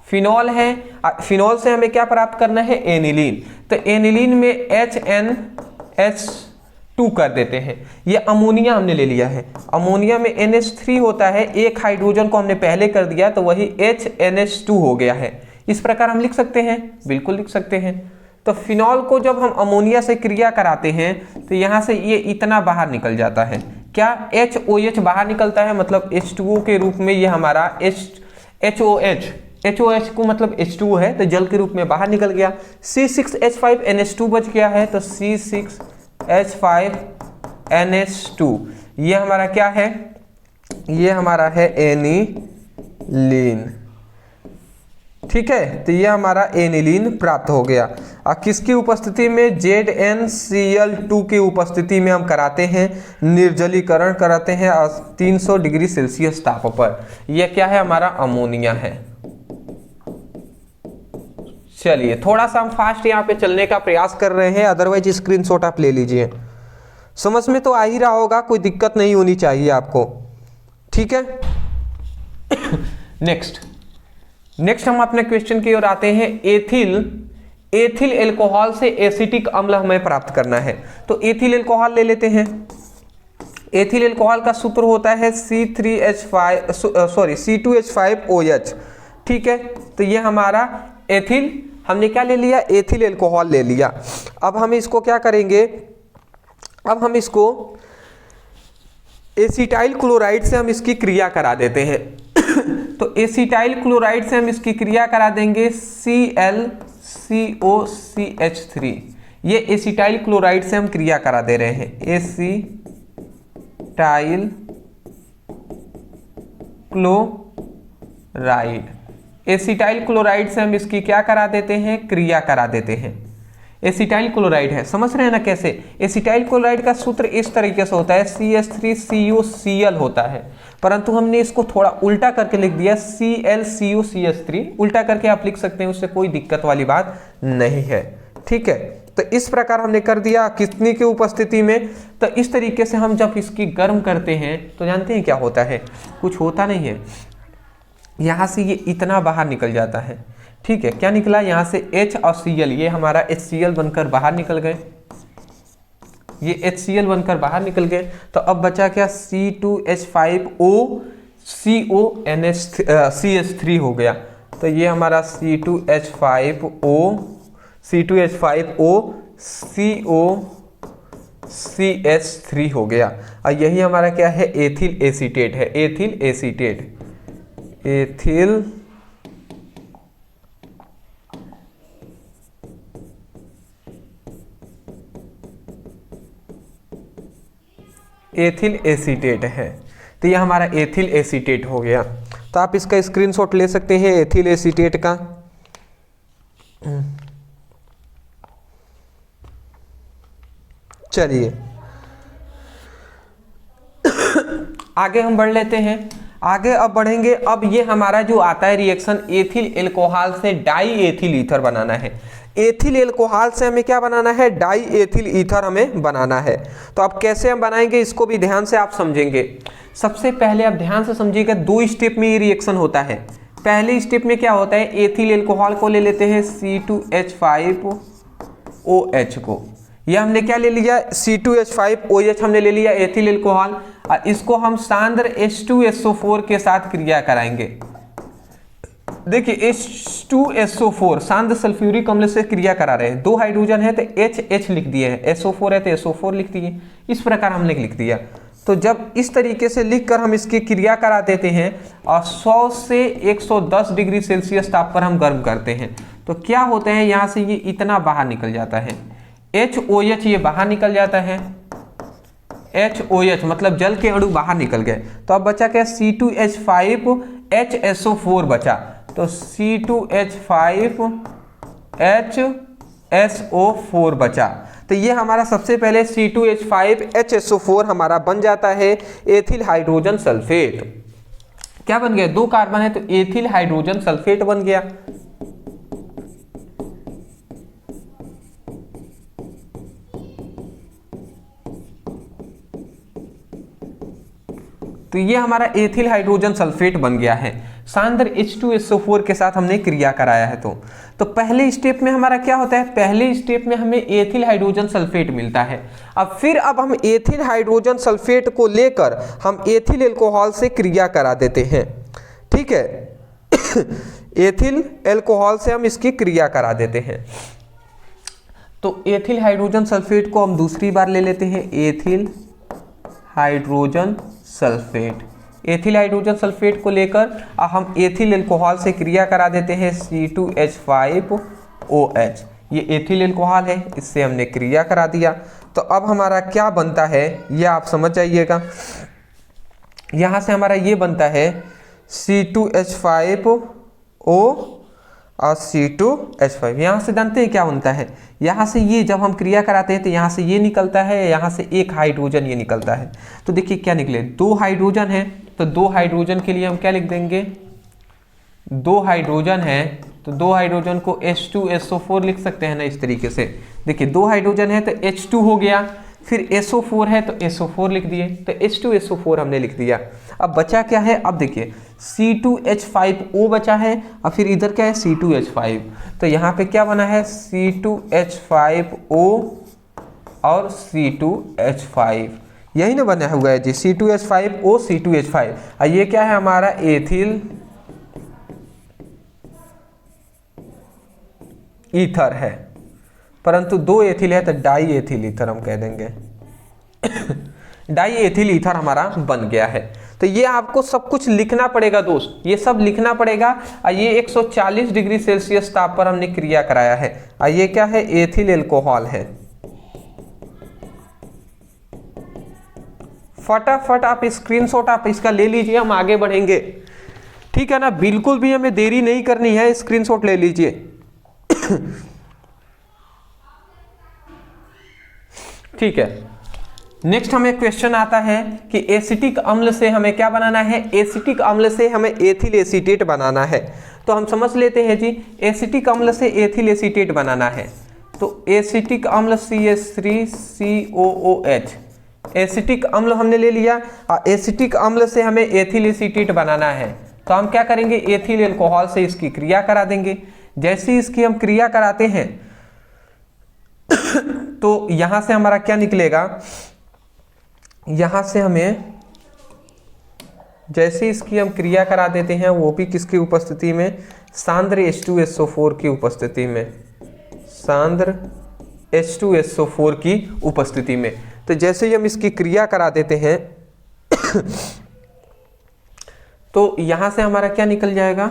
फिनॉल है। फिनॉल से हमें क्या प्राप्त करना है, एनिलीन। तो एनिलीन में HNH2 कर देते हैं। ये अमोनिया हमने ले लिया है, अमोनिया में NH3 होता है, 1 हाइड्रोजन को हमने पहले कर दिया, तो वही HNH2 हो गया है। इस प्रकार हम लिख सकते हैं, बिल्कुल लिख सकते हैं। तो फिनॉल को जब हम अमोनिया से क्रिया कराते हैं तो यहाँ से ये इतना बाहर निकल जाता है, क्या HOH बाहर निकलता है, मतलब H2O के रूप में ये हमारा HOH को मतलब H2O है तो जल के रूप में बाहर निकल गया। C6H5NH2 बच गया है तो C6H5NH2 ये हमारा क्या है, ये हमारा है एनिलीन। ठीक है, तो ये हमारा एनिलीन प्राप्त हो गया। और किसकी उपस्थिति में, ZnCl2 की उपस्थिति में हम कराते हैं निर्जलीकरण कराते हैं 300 डिग्री सेल्सियस ताप पर। यह क्या है, हमारा अमोनिया है। चलिए थोड़ा सा हम फास्ट यहाँ पे चलने का प्रयास कर रहे हैं, अदरवाइज स्क्रीनशॉट आप ले लीजिए। समझ में तो आ ही रहा होगा, कोई दिक्कत नहीं होनी चाहिए आपको। ठीक है, नेक्स्ट हम अपने क्वेश्चन की ओर आते हैं। एथिल एल्कोहल से एसिटिक अम्ल हमें प्राप्त करना है, तो एथिल एल्कोहल ले लेते हैं। एथिल एल्कोहल का सूत्र होता है C2H5OH। ठीक है, तो ये हमारा एथिल, हमने क्या ले लिया, एथिल एल्कोहल ले लिया। अब हम इसको क्या करेंगे, अब हम इसको एसिटाइल क्लोराइड से हम इसकी क्रिया करा देते हैं। तो एसिटाइल क्लोराइड से हम इसकी क्रिया करा देंगे ClCOCH3। ये एसिटाइल क्लोराइड से हम क्रिया करा दे रहे हैं, एसिटाइल क्लोराइड। एसिटाइल क्लोराइड से हम इसकी क्या करा देते हैं, क्रिया करा देते हैं। एसिटाइल क्लोराइड है, समझ रहे हैं ना कैसे। एसिटाइल क्लोराइड का सूत्र इस तरीके से होता है, CH3CuCl होता है, परंतु हमने इसको थोड़ा उल्टा करके लिख दिया ClCuCH3। उल्टा करके आप लिख सकते हैं, उससे कोई दिक्कत वाली बात नहीं है। ठीक है, तो इस प्रकार हमने कर दिया कितनी की उपस्थिति में। तो इस तरीके से हम जब इसकी गर्म करते हैं तो जानते हैं क्या होता है, कुछ होता नहीं है, यहाँ से ये इतना बाहर निकल जाता है। ठीक है, क्या निकला, यहाँ से H और Cl, ये हमारा HCl बनकर बाहर निकल गए, ये HCl बनकर बाहर निकल गए। तो अब बचा क्या, C2H5OCH3 हो गया। तो ये हमारा C2H5OCOCH3 हो गया। और यही हमारा क्या है, एथिल एसीटेट है, एथिल एसीटेट, एथिल एसीटेट है। तो यह हमारा एथिल एसीटेट हो गया। तो आप इसका स्क्रीनशॉट ले सकते हैं एथिल एसीटेट का। चलिए आगे हम बढ़ लेते हैं, आगे अब बढ़ेंगे। अब ये हमारा जो आता है रिएक्शन, एथिल एल्कोहल से डाई एथिल ईथर बनाना है। एथिल एल्कोहल से हमें क्या बनाना है, डाई एथिल ईथर हमें बनाना है। तो अब कैसे हम बनाएंगे, इसको भी ध्यान से आप समझेंगे। सबसे पहले आप ध्यान से समझिएगा, 2 स्टेप में ये रिएक्शन होता है। पहले स्टेप में क्या होता है, एथिल एल्कोहल को ले लेते हैं C2H5OH को, यह हमने क्या ले लिया, C2H5OH हमने ले लिया एथिल एल्कोहल। और इसको हम सांद्र H2SO4 के साथ क्रिया कराएंगे। देखिए H2SO4 सांद्र सल्फ्यूरिक अम्ल से क्रिया करा रहे हैं, 2 हाइड्रोजन है तो H लिख दिए हैं, SO4 है तो SO4 लिख दिए, इस प्रकार हमने लिख दिया। तो जब इस तरीके से लिखकर हम इसकी क्रिया करा देते हैं और 100 से 110 डिग्री सेल्सियस ताप पर हम गर्म करते हैं, तो क्या होता है, यहाँ से ये इतना बाहर निकल जाता है, HOH ये बाहर निकल जाता है, HOH मतलब जल के अणु बाहर निकल गए। तो अब बचा क्या, C2H5HSO4 बचा। तो C2H5HSO4 बचा। तो ये हमारा सबसे पहले C2H5HSO4 हमारा बन जाता है एथिल हाइड्रोजन सल्फेट। क्या बन गया, 2 कार्बन है तो एथिल हाइड्रोजन सल्फेट बन गया। तो ये हमारा एथिल हाइड्रोजन सल्फेट बन गया है, सांद्र H2SO4 के साथ हमने क्रिया कराया है। तो पहले स्टेप में हमारा क्या होता है, पहले स्टेप में हमें एथिल हाइड्रोजन सल्फेट मिलता है। अब हम एथिल हाइड्रोजन सल्फेट को लेकर हम एथिल एल्कोहल से क्रिया करा देते हैं। ठीक है, एथिल एल्कोहल से हम इसकी क्रिया करा देते हैं। तो एथिल हाइड्रोजन सल्फेट को हम दूसरी बार ले लेते हैं, ethyl hydrogen sulphate. Ethyl hydrogen sulphate को लेकर हम एथिल अल्कोहल से क्रिया करा देते हैं, C2H5OH। ये एथिल अल्कोहल है, इससे हमने क्रिया करा दिया। तो अब हमारा क्या बनता है ये आप समझ जाइएगा। यहाँ से हमारा ये बनता है C2H5O और C2H5। यहाँ से जानते हैं क्या बनता है, यहाँ से ये जब हम क्रिया कराते हैं तो यहाँ से ये निकलता है, यहाँ से एक हाइड्रोजन ये निकलता है। तो देखिए क्या निकले, 2 हाइड्रोजन है, तो 2 हाइड्रोजन के लिए हम क्या लिख देंगे, 2 हाइड्रोजन है तो 2 हाइड्रोजन को H2SO4 लिख सकते हैं ना इस तरीके से। देखिए 2 हाइड्रोजन है तो H2 हो गया, फिर SO4 है तो SO4 लिख दिए, तो H2SO4 हमने लिख दिया। अब बचा क्या है, अब देखिए C2H5O बचा है और फिर इधर क्या है C2H5। तो यहाँ पे क्या बना है C2H5O और C2H5, यही ना बना हुआ है जी, C2H5O C2H5। और ये क्या है हमारा एथिल ईथर है, परंतु 2 एथिल है तो डाई एथिल ईथर हम कह देंगे। डाई एथिल ईथर हमारा बन गया है। तो ये आपको सब कुछ लिखना पड़ेगा दोस्त, ये सब लिखना पड़ेगा। और ये 140 डिग्री सेल्सियस ताप पर हमने क्रिया कराया है। और ये क्या है, एथिल अल्कोहल है। फटाफट आप स्क्रीनशॉट आप इसका ले लीजिए, हम आगे बढ़ेंगे, ठीक है ना। बिल्कुल भी हमें देरी नहीं करनी है, स्क्रीनशॉट ले लीजिए। ठीक है, नेक्स्ट हमें क्वेश्चन आता है कि एसिटिक अम्ल से हमें क्या बनाना है, एसिटिक अम्ल से हमें एथिल एसीटेट बनाना है। तो हम समझ लेते हैं जी, एसिटिक अम्ल से एथिल एसीटेट बनाना है। तो एसिटिक अम्ल CH3COOH, एसिटिक अम्ल हमने ले लिया। एसिटिक अम्ल से हमें एथिल एसीटेट बनाना है, तो हम क्या करेंगे, एथिल अल्कोहल से इसकी क्रिया करा देंगे। जैसे इसकी हम क्रिया कराते हैं तो यहां से हमारा क्या निकलेगा, यहां से हमें जैसे इसकी हम क्रिया करा देते हैं, वो भी किसकी उपस्थिति में, सांद्र H2SO4 की उपस्थिति में, सांद्र H2SO4 की उपस्थिति में। तो जैसे ही हम इसकी क्रिया करा देते हैं तो यहां से हमारा क्या निकल जाएगा,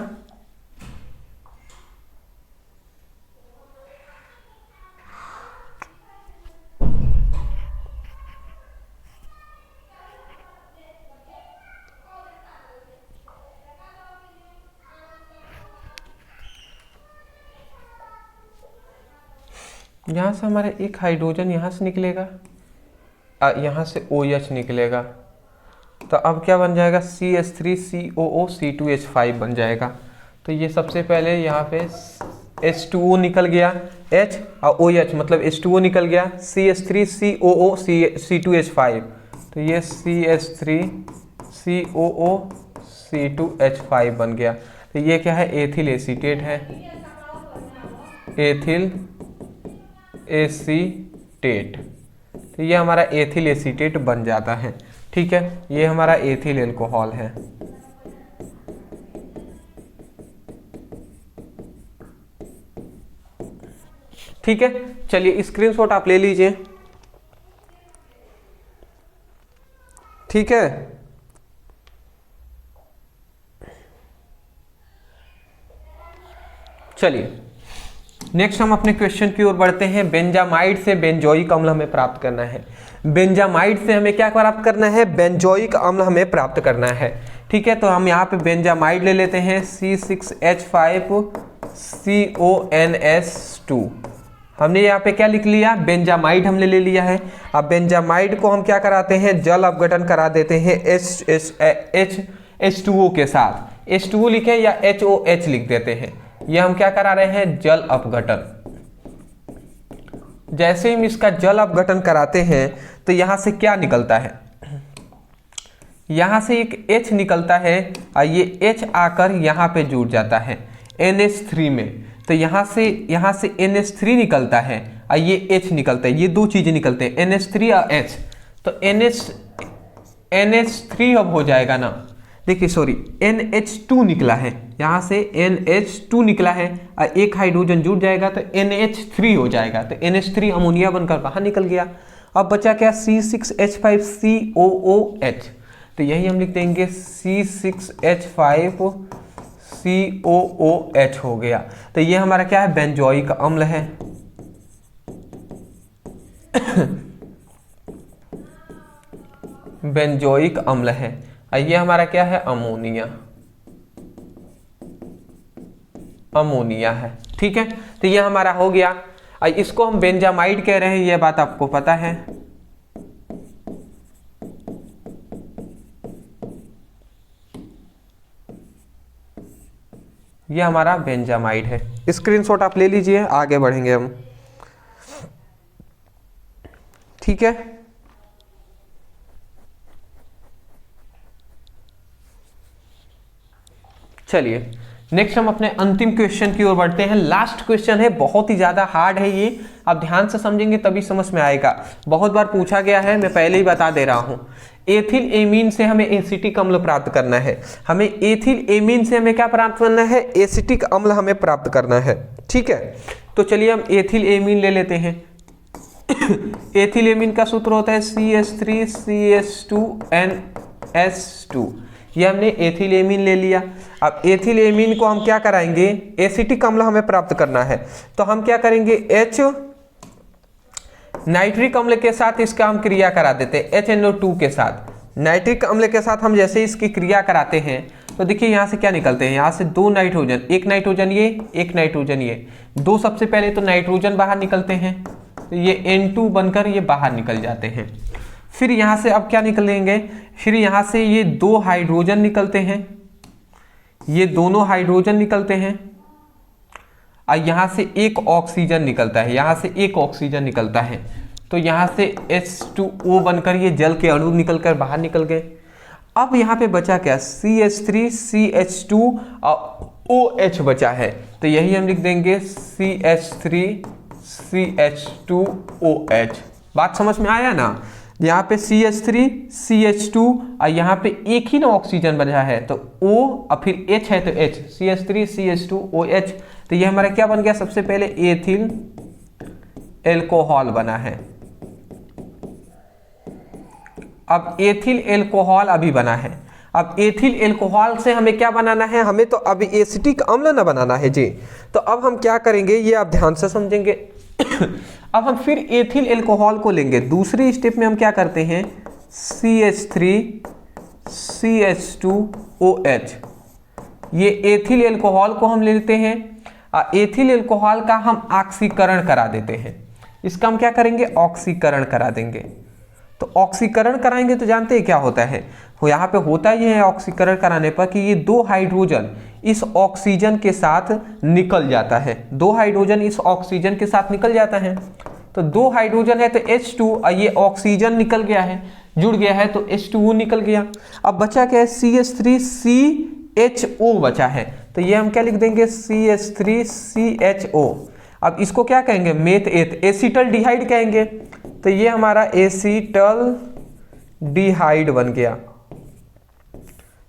यहाँ से हमारा एक हाइड्रोजन यहाँ से निकलेगा, यहाँ से OH निकलेगा। तो अब क्या बन जाएगा, CH3COO C2H5 बन जाएगा। तो ये सबसे पहले यहाँ पे H2O निकल गया, H और OH मतलब H2O निकल गया, CH3COO C2H5। तो ये CH3COO C2H5 बन गया। तो ये क्या है, एथिल एसीटेट है, एथिल एसीटेट। तो ये हमारा एथिल एसीटेट बन जाता है, ठीक है। ये हमारा एथिल अल्कोहल है। ठीक है, चलिए स्क्रीनशॉट आप ले लीजिए, ठीक है। चलिए नेक्स्ट हम अपने क्वेश्चन की ओर बढ़ते हैं। बेंजामाइड से बेंजोइक अम्ल हमें प्राप्त करना है। बेंजामाइड से हमें क्या प्राप्त करना है, बेंजोइक अम्ल हमें प्राप्त करना है, ठीक है। तो हम यहाँ पे बेंजामाइड ले लेते हैं, C6H5CONS2। हमने यहाँ पे क्या लिख लिया, बेंजामाइड हमने ले लिया है। अब बेंजामाइड को हम क्या कराते हैं, जल अपघटन करा देते हैं H2O के साथ। H2O लिखें या HOH लिख देते हैं। ये हम क्या करा रहे हैं, जल अपघटन। जैसे ही हम इसका जल अपघटन कराते हैं तो यहां से क्या निकलता है, यहां से एक H निकलता है और ये H आकर यहां पे जुड़ जाता है NH3 में। तो यहां से NH3 निकलता है और ये H निकलता है, ये दो चीजें निकलते हैं, NH3 और H। तो NH3 अब हो जाएगा ना, देखिए सॉरी NH2 निकला है, यहाँ से NH2 निकला है, एक हाइड्रोजन जुड़ जाएगा तो NH3 हो जाएगा, तो NH3 अमोनिया बनकर बाहर निकल गया। अब बचा क्या, C6H5COOH, तो यही हम लिख देंगे C6H5COOH हो गया। तो ये हमारा क्या है, बेंजोइक अम्ल है। बेंजोइक अम्ल है। ये हमारा क्या है, अमोनिया, अमोनिया है। ठीक है, तो ये हमारा हो गया। इसको हम बेंजामाइड कह रहे हैं, ये बात आपको पता है। ये हमारा बेंजामाइड है। स्क्रीनशॉट आप ले लीजिए, आगे बढ़ेंगे हम। ठीक है, चलिए नेक्स्ट हम अपने अंतिम क्वेश्चन की ओर बढ़ते हैं। लास्ट क्वेश्चन है, बहुत ही ज्यादा हार्ड है ये, आप ध्यान से समझेंगे तभी समझ में आएगा। बहुत बार पूछा गया है, मैं पहले ही बता दे रहा हूं। एथिल एमीन से हमें एसिटिक अम्ल प्राप्त करना है। हमें एथिल एमीन से हमें क्या प्राप्त करना है, एसिटिक अम्ल हमें प्राप्त करना है। ठीक है, तो चलिए हम एथिल एमीन ले लेते हैं। एथिल एमीन का सूत्र होता है CH3CH2NS2। ये हमने एथिल एमीन ले लिया। अब एथिल एमीन को हम क्या कराएंगे, एसिटिक अम्ल हमें प्राप्त करना है, तो हम क्या करेंगे, H नाइट्रिक अम्ल के साथ इसका हम क्रिया करा देते हैं, HNO2 के साथ। नाइट्रिक अम्ल के साथ हम जैसे इसकी क्रिया कराते हैं तो देखिए यहाँ से क्या निकलते हैं, यहाँ से दो नाइट्रोजन, एक नाइट्रोजन ये, एक नाइट्रोजन ये, दो सबसे पहले तो नाइट्रोजन बाहर निकलते हैं, तो ये N2 बनकर ये बाहर निकल जाते हैं। फिर यहाँ से अब क्या निकलेंगे, फिर यहाँ से ये दो हाइड्रोजन निकलते हैं, ये दोनों हाइड्रोजन निकलते हैं, और यहाँ से एक ऑक्सीजन निकलता है, यहाँ से एक ऑक्सीजन निकलता है, तो यहाँ से H2O बनकर ये जल के अणु निकलकर बाहर निकल गए। अब यहाँ पे बचा क्या, CH3CH2 और OH बचा है, तो यही हम लिख देंगे CH3CH2OH। बात समझ में आया ना, यहाँ पे CH3CH2 और यहाँ पे एक ही ना ऑक्सीजन बचा है, तो O और फिर H है तो H, CH3CH2OH। तो ये हमारा क्या बन गया, सबसे पहले एथिल एल्कोहल बना है। अब एथिल एल्कोहल अभी बना है। अब एथिल एल्कोहल से हमें क्या बनाना है, हमें तो अभी एसिटिक अम्ल ना बनाना है जी। तो अब हम क्या करेंगे, ये आप ध्यान से समझेंगे। अब हम फिर एथिल एल्कोहल को लेंगे। दूसरी स्टेप में हम क्या करते हैं, CH3CH2OH, ये एथिल एल्कोहल को हम लेते हैं, एथिल एल्कोहल का हम ऑक्सीकरण करा देते हैं। इसका हम क्या करेंगे, ऑक्सीकरण करा देंगे। तो ऑक्सीकरण कराएंगे तो जानते हैं क्या होता है, यहाँ पे होता ये है ऑक्सीकरण कराने पर कि ये दो हाइड्रोजन इस ऑक्सीजन के साथ निकल जाता है, दो हाइड्रोजन इस ऑक्सीजन के साथ निकल जाता है। तो दो हाइड्रोजन है तो H2 और ये ऑक्सीजन निकल गया है, जुड़ गया है, तो H2O निकल गया। अब बचा क्या है, CH3CHO बचा है, तो ये हम क्या लिख देंगे, CH3CHO। अब इसको क्या कहेंगे, मेथ एथ, एसिटल डिहाइड कहेंगे, तो ये हमारा एसिटल डिहाइड बन गया।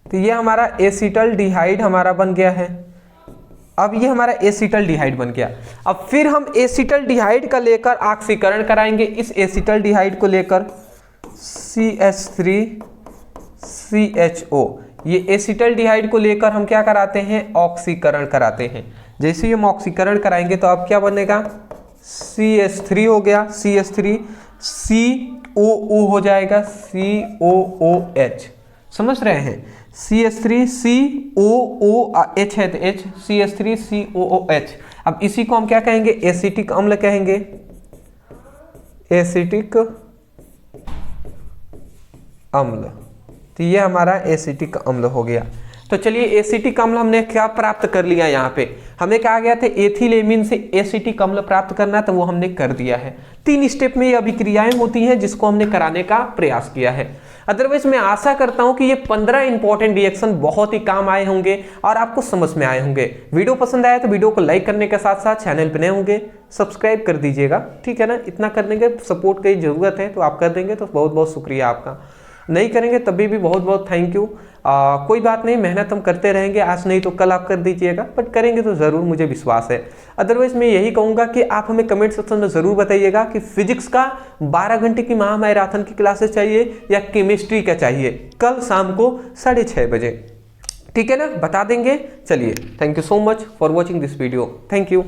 तो ये हमारा एसिटल डिहाइड हमारा बन गया है। अब ये हमारा एसिटल डिहाइड बन गया। अब फिर हम एसिटल डिहाइड का लेकर ऑक्सीकरण कराएंगे, इस एसिटल डिहाइड को लेकर CH3CHO, ये एसिटल डिहाइड को लेकर हम क्या कराते हैं, ऑक्सीकरण कराते हैं। जैसे ही हम ऑक्सीकरण कराएंगे तो अब क्या बनेगा, CH3 हो गया, CH3 COO हो जाएगा, COOH। समझ रहे हैं, CH3COOH है तो H, CH3COOH। अब इसी को हम क्या कहेंगे, एसिटिक अम्ल कहेंगे, एसिटिक अम्ल। तो ये हमारा एसिटिक अम्ल हो गया। तो चलिए एसिटिक अम्ल हमने क्या प्राप्त कर लिया, यहाँ पे हमें कहा गया था एथिल एमीन से एसिटिक अम्ल प्राप्त करना, तो वो हमने कर दिया है। 3 स्टेप में ये अभिक्रियाएं होती हैं जिसको हमने कराने का प्रयास किया है। अदरवाइज मैं आशा करता हूं कि ये 15 इंपॉर्टेंट रिएक्शन बहुत ही काम आए होंगे और आपको समझ में आए होंगे। वीडियो पसंद आया तो वीडियो को लाइक करने के साथ साथ चैनल पर नए होंगे सब्सक्राइब कर दीजिएगा, ठीक है ना। इतना करने के सपोर्ट की जरूरत है तो आप कर देंगे तो बहुत बहुत शुक्रिया आपका, नहीं करेंगे तभी भी बहुत बहुत थैंक यू। कोई बात नहीं, मेहनत हम करते रहेंगे, आज नहीं तो कल आप कर दीजिएगा, बट करेंगे तो ज़रूर, मुझे विश्वास है। अदरवाइज मैं यही कहूँगा कि आप हमें कमेंट सेक्शन में ज़रूर बताइएगा कि फिजिक्स का 12 घंटे की महामैराथन की क्लासेस चाहिए या केमिस्ट्री का चाहिए, कल शाम को 6:30 बजे। ठीक है ना, बता देंगे। चलिए, thank you so much for watching this video. Thank you.